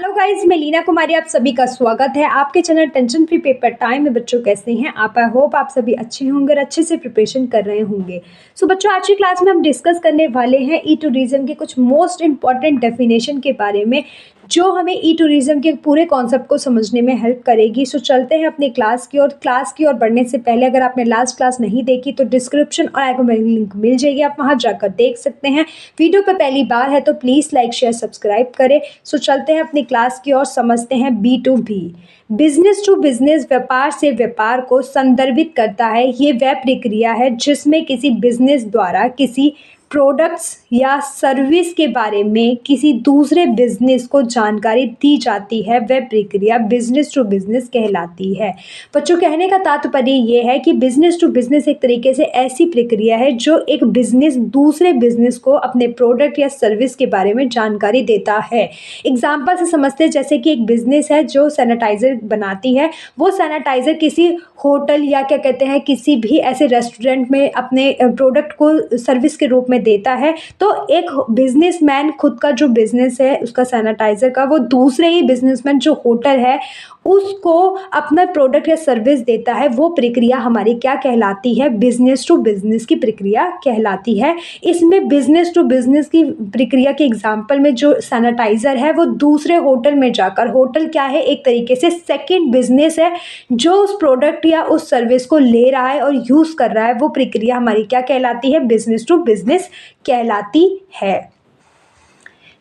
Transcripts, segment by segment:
Hello guys, मैं लीना कुमारी, आप सभी का स्वागत है आपके channel tension free paper time में। बच्चों कैसे हैं आप? आई होप आप सभी अच्छे होंगे और अच्छे से प्रिपरेशन कर रहे होंगे। सो बच्चों, आज की क्लास में हम डिस्कस करने वाले हैं ई टूरिज्म के कुछ मोस्ट इंपॉर्टेंट डेफिनेशन के बारे में, जो हमें ई टूरिज्म के पूरे कॉन्सेप्ट को समझने में हेल्प करेगी। सो चलते हैं अपनी क्लास की ओर बढ़ने से पहले अगर आपने लास्ट क्लास नहीं देखी तो डिस्क्रिप्शन और आइकन में लिंक मिल जाएगी, आप वहां जाकर देख सकते हैं। वीडियो पे पहली बार है तो प्लीज़ लाइक शेयर सब्सक्राइब करें। सो चलते हैं अपनी क्लास की ओर, समझते हैं B2B। बिजनेस टू बिजनेस, व्यापार से व्यापार को संदर्भित करता है। ये वह प्रक्रिया है जिसमें किसी बिजनेस द्वारा किसी प्रोडक्ट्स या सर्विस के बारे में किसी दूसरे बिजनेस को जानकारी दी जाती है। वह प्रक्रिया बिजनेस टू बिजनेस कहलाती है। बच्चों, कहने का तात्पर्य ये है कि बिजनेस टू बिजनेस एक तरीके से ऐसी प्रक्रिया है जो एक बिजनेस दूसरे बिजनेस को अपने प्रोडक्ट या सर्विस के बारे में जानकारी देता है। एग्जाम्पल से समझते हैं, जैसे कि एक बिजनेस है जो सैनिटाइज़र बनाती है। वो सैनिटाइज़र किसी होटल या क्या कहते हैं किसी भी ऐसे रेस्टोरेंट में अपने प्रोडक्ट को सर्विस के रूप में देता है। तो एक बिजनेसमैन खुद का जो बिजनेस है उसका सैनिटाइज़र का, वो दूसरे ही बिजनेसमैन जो होटल है उसको अपना प्रोडक्ट या सर्विस देता है। वो प्रक्रिया हमारी क्या कहलाती है? बिजनेस टू बिजनेस की प्रक्रिया कहलाती है। इसमें बिजनेस टू बिजनेस की प्रक्रिया के एग्जाम्पल में जो सैनिटाइज़र है वो दूसरे होटल में जाकर, होटल क्या है? एक तरीके से सेकंड बिजनेस है जो उस प्रोडक्ट या उस सर्विस को ले रहा है और यूज़ कर रहा है। वो प्रक्रिया हमारी क्या कहलाती है? बिजनेस टू बिजनेस कहलाती है।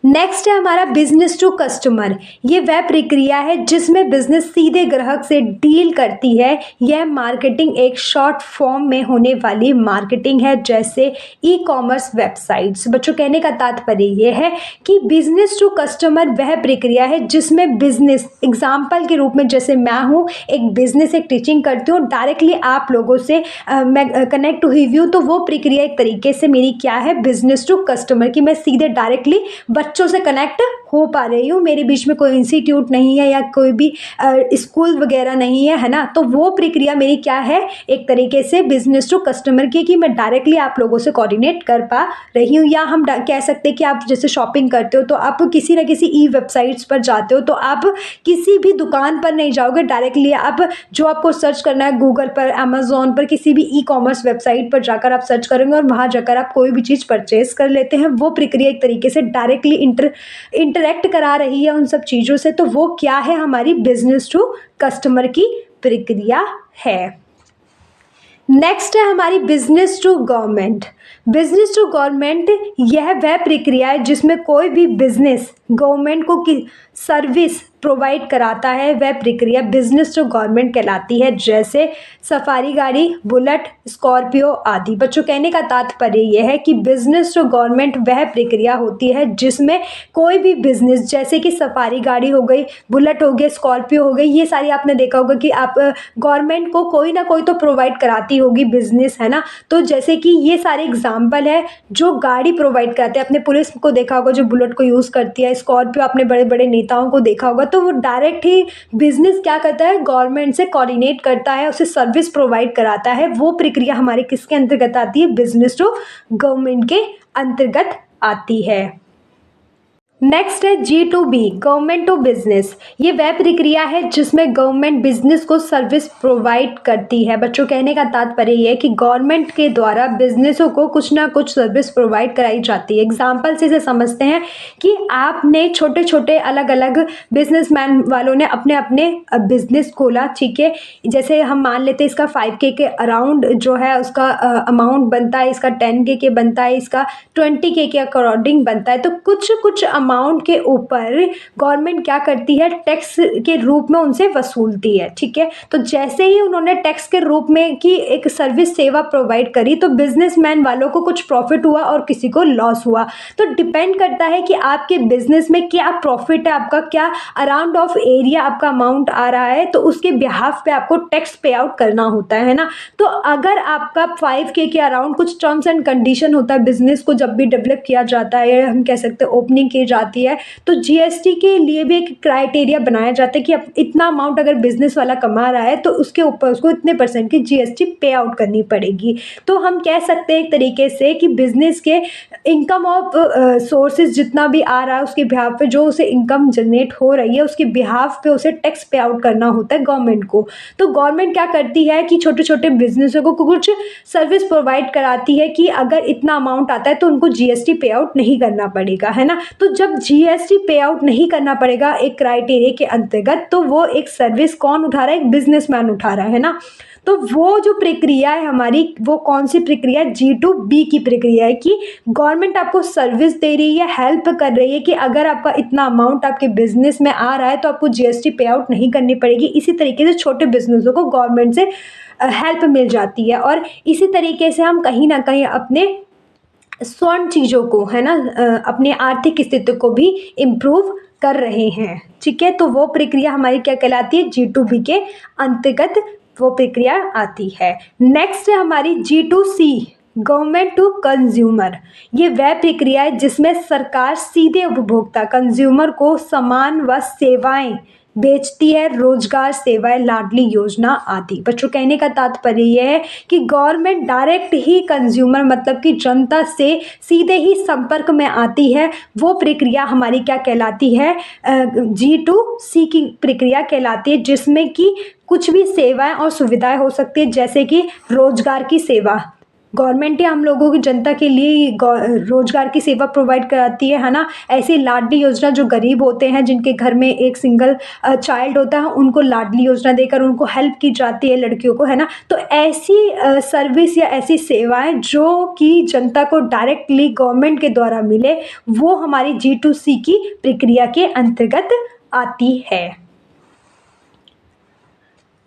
नेक्स्ट है हमारा बिजनेस टू कस्टमर। ये वह प्रक्रिया है जिसमें बिजनेस सीधे ग्राहक से डील करती है। यह मार्केटिंग एक शॉर्ट फॉर्म में होने वाली मार्केटिंग है, जैसे ई कॉमर्स वेबसाइट्स। बच्चों, कहने का तात्पर्य ये है कि बिजनेस टू कस्टमर वह प्रक्रिया है जिसमें बिजनेस, एग्जाम्पल के रूप में जैसे मैं हूँ एक बिजनेस, एक टीचिंग करती हूँ, डायरेक्टली आप लोगों से मैं कनेक्ट हुई हूँ, तो वो प्रक्रिया एक तरीके से मेरी क्या है? बिजनेस टू कस्टमर की। मैं सीधे डायरेक्टली बच्चों से कनेक्ट हो पा रही हूँ, मेरे बीच में कोई इंस्टीट्यूट नहीं है या कोई भी स्कूल वगैरह नहीं है, है ना। तो वो प्रक्रिया मेरी क्या है? एक तरीके से बिजनेस टू कस्टमर की, कि मैं डायरेक्टली आप लोगों से कोऑर्डिनेट कर पा रही हूँ। या हम कह सकते हैं कि आप जैसे शॉपिंग करते हो तो आप किसी ना किसी ई वेबसाइट्स पर जाते हो, तो आप किसी भी दुकान पर नहीं जाओगे, डायरेक्टली आप जो आपको सर्च करना है गूगल पर, अमेजोन पर, किसी भी ई कॉमर्स वेबसाइट पर जाकर आप सर्च करेंगे और वहाँ जाकर आप कोई भी चीज़ परचेज कर लेते हैं। वो प्रक्रिया एक तरीके से डायरेक्टली इंटरेक्ट करा रही है उन सब चीज़ों से। तो वो क्या है? हमारी बिजनेस टू कस्टमर की प्रक्रिया है। नेक्स्ट है हमारी business to government. Business to government यह वह प्रक्रिया है जिसमें कोई भी बिजनेस गवर्नमेंट को सर्विस प्रोवाइड कराता है। वह प्रक्रिया बिजनेस टू गवर्नमेंट कहलाती है, जैसे सफारी गाड़ी, बुलेट, स्कॉर्पियो आदि। बच्चों, कहने का तात्पर्य यह है कि बिजनेस टू गवर्नमेंट वह प्रक्रिया होती है जिसमें कोई भी बिजनेस, जैसे कि सफारी गाड़ी हो गई, बुलेट हो गई, स्कॉर्पियो हो गई, ये सारी आपने देखा होगा कि आप गवर्नमेंट को कोई ना कोई तो प्रोवाइड कराती होगी बिजनेस, है ना। तो जैसे कि ये सारे एग्जाम्पल है जो गाड़ी प्रोवाइड कराते हैं। अपने पुलिस को देखा होगा जो बुलेट को यूज़ करती है, स्कॉर्पियो आपने बड़े बड़े नेताओं को देखा होगा। तो वो डायरेक्ट ही बिजनेस क्या करता है? गवर्नमेंट से कोऑर्डिनेट करता है, उसे सर्विस प्रोवाइड कराता है। वो प्रक्रिया हमारे किसके अंतर्गत आती है? बिजनेस टू गवर्नमेंट के अंतर्गत आती है। नेक्स्ट है G2B, गवर्नमेंट टू बिजनेस। ये वह प्रक्रिया है जिसमें गवर्नमेंट बिजनेस को सर्विस प्रोवाइड करती है। बच्चों, कहने का तात्पर्य ये है कि गवर्नमेंट के द्वारा बिजनेसों को कुछ ना कुछ सर्विस प्रोवाइड कराई जाती है। एग्जाम्पल से इसे समझते हैं कि आपने छोटे छोटे अलग अलग बिजनेसमैन वालों ने अपने अपने बिजनेस खोला, ठीक है। जैसे हम मान लेते हैं इसका 5K के अराउंड जो है उसका अमाउंट बनता है, इसका 10K के बनता है, इसका 20K के अकॉर्डिंग बनता है। तो कुछ कुछ अमाउंट के ऊपर गवर्नमेंट क्या करती है? टैक्स के रूप में उनसे वसूलती है, ठीक है। तो जैसे ही उन्होंने टैक्स के रूप में की एक सर्विस सेवा प्रोवाइड करी, तो बिजनेसमैन वालों को कुछ प्रॉफिट हुआ और किसी को लॉस हुआ। तो डिपेंड करता है कि आपके बिजनेस में क्या प्रॉफिट है, आपका क्या अराउंड ऑफ एरिया आपका अमाउंट आ रहा है, तो उसके बिहाफ पे आपको टैक्स पे आउट करना होता है ना। तो अगर आपका 5K के अराउंड कुछ टर्म्स एंड कंडीशन होता है, बिजनेस को जब भी डेवलप किया जाता है, हम कह सकते हैं ओपनिंग की जाती है तो जीएसटी के लिए भी एक क्राइटेरिया बनाया जाता है कि अब इतना अमाउंट अगर बिजनेस वाला कमा रहा है तो उसके ऊपर उसको इतने % की जीएसटी पे आउट करनी पड़ेगी। तो हम कह सकते हैं एक तरीके से कि बिजनेस के इनकम ऑफ सोर्सेज जितना भी आ रहा है उसके बिहाफ पे जो उसे इनकम जनरेट हो रही है उसके बिहाफ पे उसे टैक्स पे आउट करना होता है गवर्नमेंट को। तो गवर्नमेंट क्या करती है कि छोटे छोटे बिजनेसों को कुछ सर्विस प्रोवाइड कराती है कि अगर इतना अमाउंट आता है तो उनको जीएसटी पे आउट नहीं करना पड़ेगा, है ना। तो जब जीएसटी पे आउट नहीं करना पड़ेगा एक क्राइटेरिया के अंतर्गत, तो वो एक सर्विस कौन उठा रहा है, एक बिजनेसमैन उठा रहा है ना। तो वो जो प्रक्रिया है हमारी, वो कौन सी प्रक्रिया है, G2B की प्रक्रिया है कि गवर्नमेंट आपको सर्विस दे रही है, हेल्प कर रही है कि अगर आपका इतना अमाउंट आपके बिजनेस में आ रहा है तो आपको जीएसटी पे आउट नहीं करनी पड़ेगी। इसी तरीके से छोटे बिजनेसों को गवर्नमेंट से हेल्प मिल जाती है और इसी तरीके से हम कहीं ना कहीं अपने स्वर्ण चीज़ों को, है ना, अपनी आर्थिक स्थिति को भी इम्प्रूव कर रहे हैं। ठीक है, तो वो प्रक्रिया हमारी क्या कहलाती है, G2B के अंतर्गत वो प्रक्रिया आती है। नेक्स्ट है हमारी G2C, गवर्नमेंट टू कंज्यूमर। ये वह प्रक्रिया है जिसमें सरकार सीधे उपभोक्ता कंज्यूमर को सामान व सेवाएं बेचती है, रोजगार, सेवाएं, लाडली योजना आदि। बच्चों कहने का तात्पर्य यह है कि गवर्नमेंट डायरेक्ट ही कंज्यूमर मतलब कि जनता से सीधे ही संपर्क में आती है। वो प्रक्रिया हमारी क्या कहलाती है, G2C की प्रक्रिया कहलाती है, जिसमें कि कुछ भी सेवाएं और सुविधाएं हो सकती है, जैसे कि रोजगार की सेवा। गवर्नमेंट ही हम लोगों की जनता के लिए रोजगार की सेवा प्रोवाइड कराती है ना। ऐसी लाडली योजना जो गरीब होते हैं जिनके घर में एक सिंगल चाइल्ड होता है उनको लाडली योजना देकर उनको हेल्प की जाती है, लड़कियों को, है ना। तो ऐसी सर्विस या ऐसी सेवाएं जो कि जनता को डायरेक्टली गवर्नमेंट के द्वारा मिले वो हमारी G2C की प्रक्रिया के अंतर्गत आती है।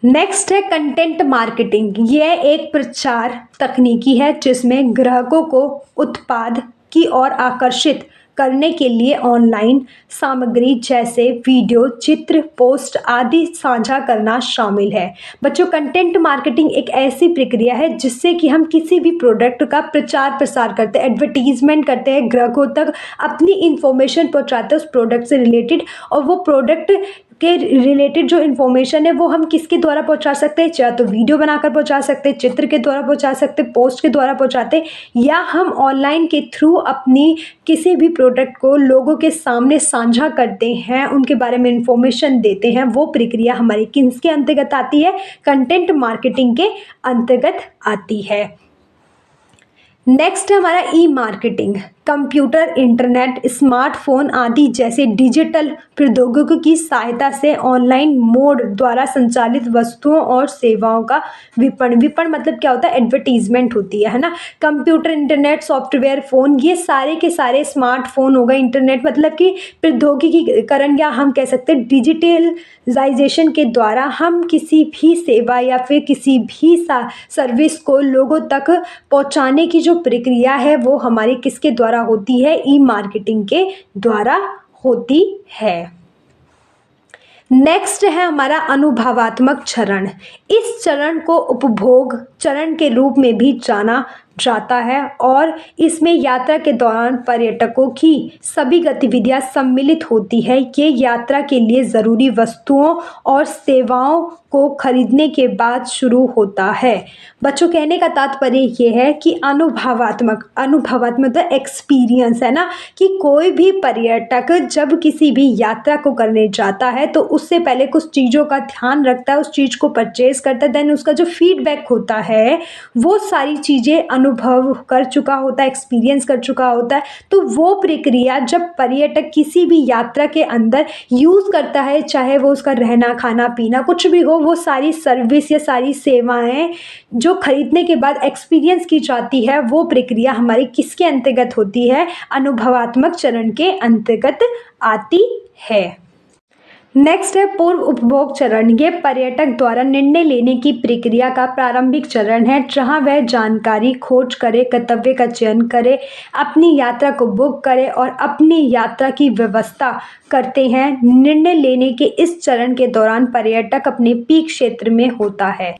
नेक्स्ट है कंटेंट मार्केटिंग। यह एक प्रचार तकनीकी है जिसमें ग्राहकों को उत्पाद की ओर आकर्षित करने के लिए ऑनलाइन सामग्री जैसे वीडियो, चित्र, पोस्ट आदि साझा करना शामिल है। बच्चों कंटेंट मार्केटिंग एक ऐसी प्रक्रिया है जिससे कि हम किसी भी प्रोडक्ट का प्रचार प्रसार करते हैं, एडवर्टीजमेंट करते हैं, ग्राहकों तक अपनी इंफॉर्मेशन पहुंचाते हैं उस प्रोडक्ट से रिलेटेड। और वो प्रोडक्ट के रिलेटेड जो इन्फॉर्मेशन है वो हम किसके द्वारा पहुंचा सकते हैं, चाहे तो वीडियो बनाकर पहुंचा सकते हैं, चित्र के द्वारा पहुंचा सकते हैं, पोस्ट के द्वारा पहुंचाते हैं, या हम ऑनलाइन के थ्रू अपनी किसी भी प्रोडक्ट को लोगों के सामने साझा करते हैं, उनके बारे में इंफॉर्मेशन देते हैं। वो प्रक्रिया हमारी किसके अंतर्गत आती है, कंटेंट मार्केटिंग के अंतर्गत आती है। नेक्स्ट है हमारा ई मार्केटिंग। कंप्यूटर, इंटरनेट, स्मार्टफोन आदि जैसे डिजिटल प्रौद्योगिकी की सहायता से ऑनलाइन मोड द्वारा संचालित वस्तुओं और सेवाओं का विपणन मतलब क्या होता है, एडवर्टीजमेंट होती है ना। कंप्यूटर, इंटरनेट, सॉफ्टवेयर, फ़ोन, ये सारे के सारे, स्मार्टफोन हो गए, इंटरनेट मतलब कि प्रौद्योगिकीकरण, या हम कह सकते हैं डिजिटलाइजेशन के द्वारा हम किसी भी सेवा या फिर किसी भी सर्विस को लोगों तक पहुंचाने की जो प्रक्रिया है वो हमारी किसके द्वारा होती है, ई मार्केटिंग के द्वारा होती है। नेक्स्ट है हमारा अनुभवात्मक चरण। इस चरण को उपभोग चरण के रूप में भी जाना जाता है और इसमें यात्रा के दौरान पर्यटकों की सभी गतिविधियां सम्मिलित होती है। ये यात्रा के लिए ज़रूरी वस्तुओं और सेवाओं को खरीदने के बाद शुरू होता है। बच्चों कहने का तात्पर्य ये है कि अनुभवात्मक तो एक्सपीरियंस है ना, कि कोई भी पर्यटक जब किसी भी यात्रा को करने जाता है तो उससे पहले कुछ चीज़ों का ध्यान रखता है, उस चीज़ को परचेज करता है, देन उसका जो फीडबैक होता है वो सारी चीज़ें अनुभव कर चुका होता है, एक्सपीरियंस कर चुका होता है। तो वो प्रक्रिया जब पर्यटक किसी भी यात्रा के अंदर यूज़ करता है, चाहे वो उसका रहना, खाना, पीना कुछ भी हो, वो सारी सर्विस या सारी सेवाएं जो खरीदने के बाद एक्सपीरियंस की जाती है, वो प्रक्रिया हमारी किसके अंतर्गत होती है, अनुभवात्मक चरण के अंतर्गत आती है। नेक्स्ट है पूर्व उपभोग चरण। ये पर्यटक द्वारा निर्णय लेने की प्रक्रिया का प्रारंभिक चरण है, जहां वह जानकारी खोज करे, गंतव्य का चयन करे, अपनी यात्रा को बुक करे और अपनी यात्रा की व्यवस्था करते हैं। निर्णय लेने के इस चरण के दौरान पर्यटक अपने पीक क्षेत्र में होता है।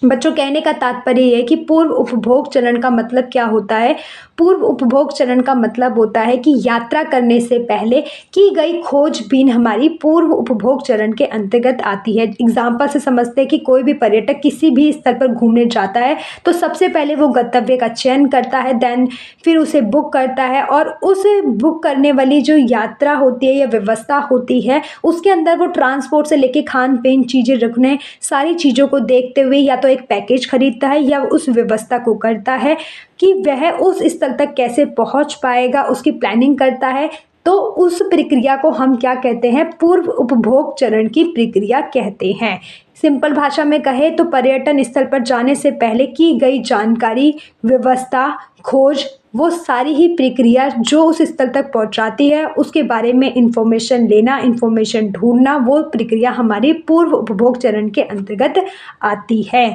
बच्चों कहने का तात्पर्य यह है कि पूर्व उपभोग चरण का मतलब क्या होता है, पूर्व उपभोग चरण का मतलब होता है कि यात्रा करने से पहले की गई खोजबीन हमारी पूर्व उपभोग चरण के अंतर्गत आती है। एग्जाम्पल से समझते हैं कि कोई भी पर्यटक किसी भी स्थल पर घूमने जाता है तो सबसे पहले वो गंतव्य का चयन करता है, देन फिर उसे बुक करता है, और उस बुक करने वाली जो यात्रा होती है या व्यवस्था होती है उसके अंदर वो ट्रांसपोर्ट से लेके खान पीन चीज़ें रखने सारी चीज़ों को देखते हुए या तो एक पैकेज खरीदता है या उस व्यवस्था को करता है कि वह उस स्थल तक कैसे पहुंच पाएगा, उसकी प्लानिंग करता है। तो उस प्रक्रिया को हम क्या कहते हैं? पूर्व उपभोग चरण की प्रक्रिया कहते हैं। सिंपल भाषा में कहे तो पर्यटन स्थल पर जाने से पहले की गई जानकारी, व्यवस्था, खोज, वो सारी ही प्रक्रिया जो उस स्थल तक पहुंचाती है उसके बारे में इंफॉर्मेशन लेना, इंफॉर्मेशन ढूंढना, वो प्रक्रिया हमारी पूर्व उपभोग चरण के अंतर्गत आती है।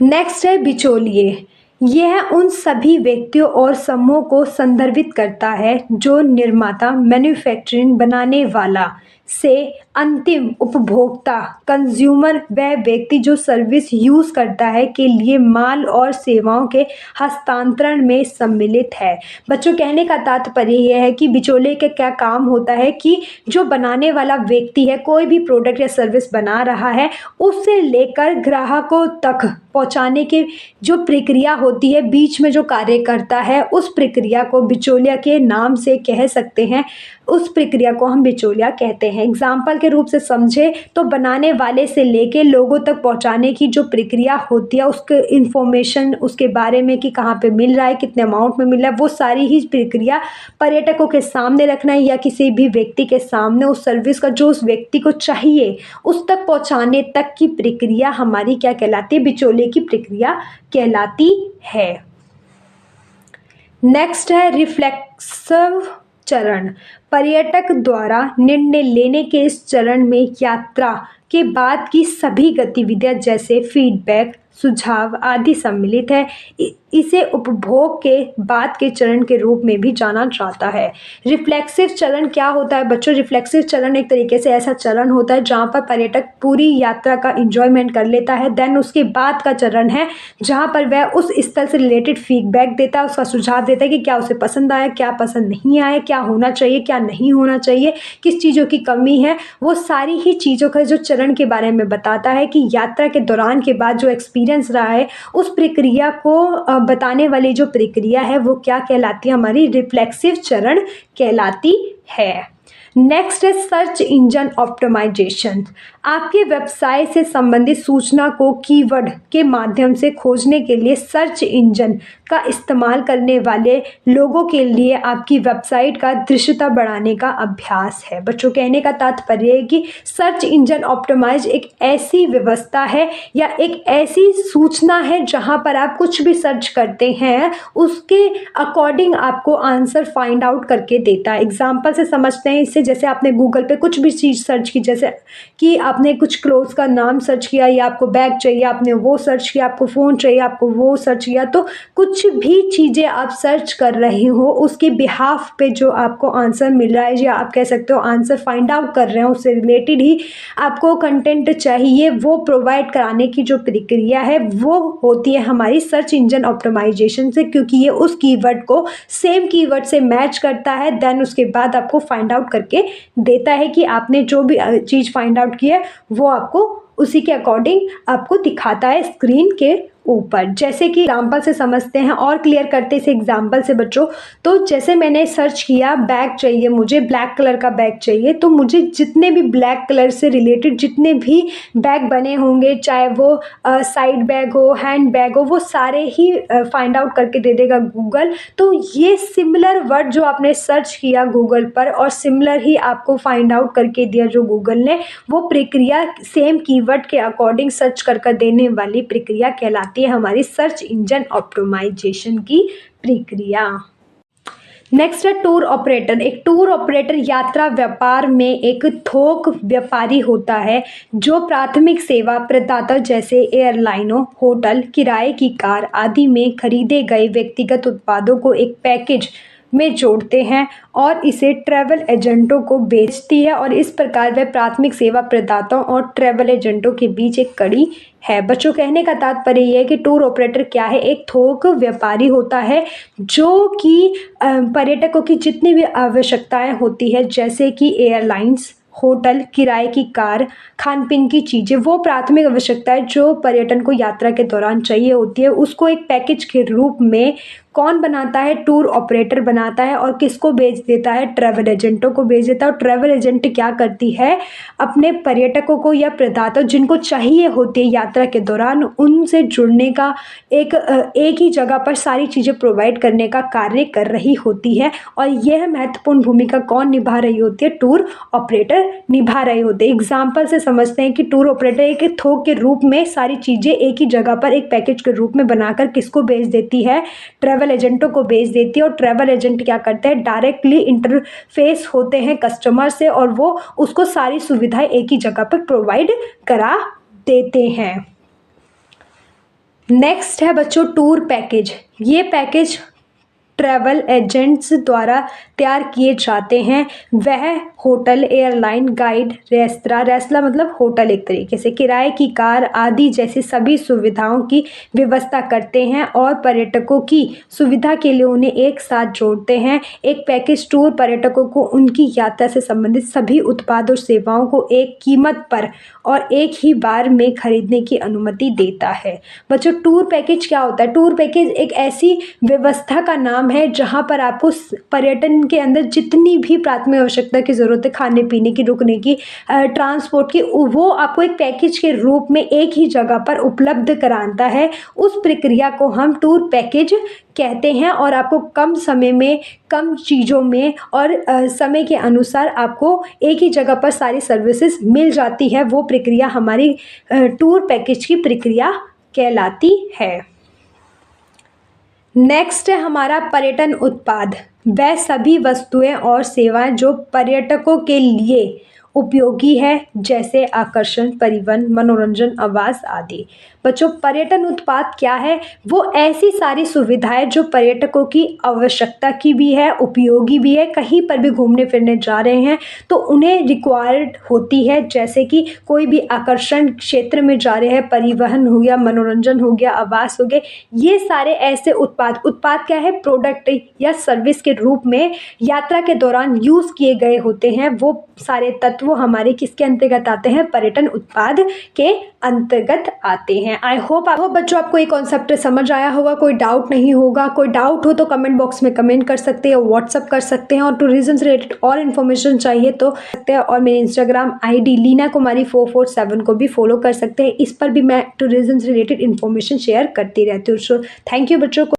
नेक्स्ट है बिचौलिए। यह उन सभी व्यक्तियों और समूहों को संदर्भित करता है जो निर्माता, मैन्युफैक्चरिंग, बनाने वाला से अंतिम उपभोक्ता, कंज्यूमर, वह व्यक्ति जो सर्विस यूज़ करता है के लिए माल और सेवाओं के हस्तांतरण में सम्मिलित है। बच्चों, कहने का तात्पर्य यह है कि बिचौलिए का क्या काम होता है कि जो बनाने वाला व्यक्ति है, कोई भी प्रोडक्ट या सर्विस बना रहा है, उससे लेकर ग्राहकों तक पहुंचाने की जो प्रक्रिया होती है, बीच में जो कार्य करता है, उस प्रक्रिया को बिचौलिया के नाम से कह सकते हैं। उस प्रक्रिया को हम बिचौलिया कहते हैं। एग्जाम्पल के रूप से समझे तो बनाने वाले से लेके लोगों तक पहुंचाने की जो प्रक्रिया होती है, उसके इंफॉर्मेशन, उसके बारे में कि कहाँ पे मिल रहा है, कितने अमाउंट में मिल रहा है, वो सारी ही प्रक्रिया पर्यटकों के सामने रखना है या किसी भी व्यक्ति के सामने उस सर्विस का जो उस व्यक्ति को चाहिए उस तक पहुंचाने तक की प्रक्रिया हमारी क्या कहलाती है? बिचौलिए की प्रक्रिया कहलाती है। नेक्स्ट है रिफ्लेक्सिव चरण। पर्यटक द्वारा निर्णय लेने के इस चरण में यात्रा के बाद की सभी गतिविधियां जैसे फीडबैक, सुझाव आदि सम्मिलित है। इसे उपभोग के बाद के चरण के रूप में भी जाना जाता है। रिफ्लेक्सिव चरण क्या होता है बच्चों? रिफ्लेक्सिव चरण एक तरीके से ऐसा चरण होता है जहाँ पर पर्यटक पूरी यात्रा का इंजॉयमेंट कर लेता है, देन उसके बाद का चरण है जहाँ पर वह उस स्थल से रिलेटेड फीडबैक देता है, उसका सुझाव देता है कि क्या उसे पसंद आया, क्या पसंद नहीं आया, क्या होना चाहिए, क्या नहीं होना चाहिए, किस चीज़ों की कमी है, वो सारी ही चीज़ों का जो चरण के बारे में बताता है कि यात्रा के दौरान के बाद जो एक्सपीरियंस रहा है उस प्रक्रिया को बताने वाली जो प्रक्रिया है वो क्या कहलाती है? हमारी रिफ्लेक्सिव चरण कहलाती है। नेक्स्ट है सर्च इंजन ऑप्टिमाइजेशन। आपके व्यवसाय से संबंधित सूचना को कीवर्ड के माध्यम से खोजने के लिए सर्च इंजन का इस्तेमाल करने वाले लोगों के लिए आपकी वेबसाइट का दृश्यता बढ़ाने का अभ्यास है। बच्चों, कहने का तात्पर्य है कि सर्च इंजन ऑप्टिमाइज एक ऐसी व्यवस्था है या एक ऐसी सूचना है जहां पर आप कुछ भी सर्च करते हैं उसके अकॉर्डिंग आपको आंसर फाइंड आउट करके देता है। एग्जाम्पल से समझते हैं इसे, जैसे आपने गूगल पे कुछ भी चीज़ सर्च की, जैसे कि आपने कुछ क्लोथ्स का नाम सर्च किया या आपको बैग चाहिए, आपने वो सर्च किया, आपको फ़ोन चाहिए, आपको वो सर्च किया, तो कुछ भी चीज़ें आप सर्च कर रहे हो उसके बिहाफ पे जो आपको आंसर मिल रहा है या आप कह सकते हो आंसर फाइंड आउट कर रहे हो, उससे रिलेटेड ही आपको कंटेंट चाहिए, वो प्रोवाइड कराने की जो प्रक्रिया है वो होती है हमारी सर्च इंजन ऑप्टिमाइजेशन से, क्योंकि ये उस कीवर्ड को सेम कीवर्ड से मैच करता है, देन उसके बाद आपको फाइंड आउट करके देता है कि आपने जो भी चीज़ फाइंड आउट की है वो आपको उसी के अकॉर्डिंग आपको दिखाता है स्क्रीन के ऊपर। जैसे कि एग्जाम्पल से समझते हैं और क्लियर करते इस एग्जाम्पल से बच्चों। तो जैसे मैंने सर्च किया बैग चाहिए, मुझे ब्लैक कलर का बैग चाहिए, तो मुझे जितने भी ब्लैक कलर से रिलेटेड जितने भी बैग बने होंगे, चाहे वो साइड बैग हो, हैंड बैग हो, वो सारे ही फाइंड आउट करके दे देगा गूगल। तो ये सिमिलर वर्ड जो आपने सर्च किया गूगल पर और सिमिलर ही आपको फाइंड आउट करके दिया जो गूगल ने, वो प्रक्रिया सेम कीवर्ड के अकॉर्डिंग सर्च कर देने वाली प्रक्रिया कहलाती है हमारी सर्च इंजन ऑप्टिमाइजेशन की प्रक्रिया। नेक्स्ट है टूर ऑपरेटर। एक टूर ऑपरेटर यात्रा व्यापार में एक थोक व्यापारी होता है जो प्राथमिक सेवा प्रदाता जैसे एयरलाइनों, होटल, किराए की कार आदि में खरीदे गए व्यक्तिगत उत्पादों को एक पैकेज में जोड़ते हैं और इसे ट्रैवल एजेंटों को बेचती है और इस प्रकार वह प्राथमिक सेवा प्रदाताओं और ट्रैवल एजेंटों के बीच एक कड़ी है। बच्चों, कहने का तात्पर्य यह है कि टूर ऑपरेटर क्या है, एक थोक व्यापारी होता है जो कि पर्यटकों की जितनी भी आवश्यकताएं होती है, जैसे कि एयरलाइंस, होटल, किराए की कार, खान पीन की चीज़ें, वो प्राथमिक आवश्यकताएं जो पर्यटन को यात्रा के दौरान चाहिए होती है, उसको एक पैकेज के रूप में कौन बनाता है? टूर ऑपरेटर बनाता है। और किसको बेच देता है? ट्रैवल एजेंटों को बेच देता है। और ट्रैवल एजेंट क्या करती है? अपने पर्यटकों को या प्रदाता जिनको चाहिए होती है यात्रा के दौरान, उनसे जुड़ने का एक ही जगह पर सारी चीज़ें प्रोवाइड करने का कार्य कर रही होती है। और यह महत्वपूर्ण भूमिका कौन निभा रही होती है? टूर ऑपरेटर निभा रहे होते हैं। एग्जाम्पल से समझते हैं कि टूर ऑपरेटर एक थोक के रूप में सारी चीज़ें एक ही जगह पर एक पैकेज के रूप में बनाकर किसको बेच देती है? ट्रैवल एजेंटों को बेच देती है। और ट्रैवल एजेंट क्या करते हैं? डायरेक्टली इंटरफेस होते हैं कस्टमर से और वो उसको सारी सुविधाएं एक ही जगह पर प्रोवाइड करा देते हैं। नेक्स्ट है बच्चों टूर पैकेज। ये पैकेज ट्रैवल एजेंट्स द्वारा तैयार किए जाते हैं। वह होटल, एयरलाइन, गाइड, रेस्तरां मतलब होटल एक तरीके से, किराए की कार आदि जैसी सभी सुविधाओं की व्यवस्था करते हैं और पर्यटकों की सुविधा के लिए उन्हें एक साथ जोड़ते हैं। एक पैकेज टूर पर्यटकों को उनकी यात्रा से संबंधित सभी उत्पाद और सेवाओं को एक कीमत पर और एक ही बार में खरीदने की अनुमति देता है। बच्चों, टूर पैकेज क्या होता है? टूर पैकेज एक ऐसी व्यवस्था का नाम है जहां पर आपको पर्यटन के अंदर जितनी भी प्राथमिक आवश्यकता की ज़रूरत है, खाने पीने की, रुकने की, ट्रांसपोर्ट की, वो आपको एक पैकेज के रूप में एक ही जगह पर उपलब्ध कराता है। उस प्रक्रिया को हम टूर पैकेज कहते हैं और आपको कम समय में, कम चीज़ों में और समय के अनुसार आपको एक ही जगह पर सारी सर्विसेज मिल जाती है। वो प्रक्रिया हमारी टूर पैकेज की प्रक्रिया कहलाती है। नेक्स्ट है हमारा पर्यटन उत्पाद। वह सभी वस्तुएं और सेवाएं जो पर्यटकों के लिए उपयोगी है, जैसे आकर्षण, परिवहन, मनोरंजन, आवास आदि। बच्चों, पर्यटन उत्पाद क्या है? वो ऐसी सारी सुविधाएं जो पर्यटकों की आवश्यकता की भी है, उपयोगी भी है, कहीं पर भी घूमने फिरने जा रहे हैं तो उन्हें रिक्वायर्ड होती है, जैसे कि कोई भी आकर्षण क्षेत्र में जा रहे हैं, परिवहन हो गया, मनोरंजन हो गया, आवास हो गए, ये सारे ऐसे उत्पाद क्या है? प्रोडक्ट या सर्विस के रूप में यात्रा के दौरान यूज़ किए गए होते हैं। वो सारे तत्व हमारे किसके अंतर्गत आते हैं? पर्यटन उत्पाद के अंतर्गत आते हैं। आई होप बच्चों आपको ये कॉन्सेप्ट समझ आया होगा, कोई डाउट नहीं होगा। कोई डाउट हो तो कमेंट बॉक्स में कमेंट कर सकते हैं, व्हाट्सअप कर सकते हैं। और टूरिज्म से रिलेटेड और इन्फॉर्मेशन चाहिए तो सकते हैं। और मेरे इंस्टाग्राम ID लीना कुमारी 447 को भी फॉलो कर सकते हैं। इस पर भी मैं टूरिज्म से रिलेटेड इन्फॉर्मेशन शेयर करती रहती हूँ। सो थैंक यू बच्चों को।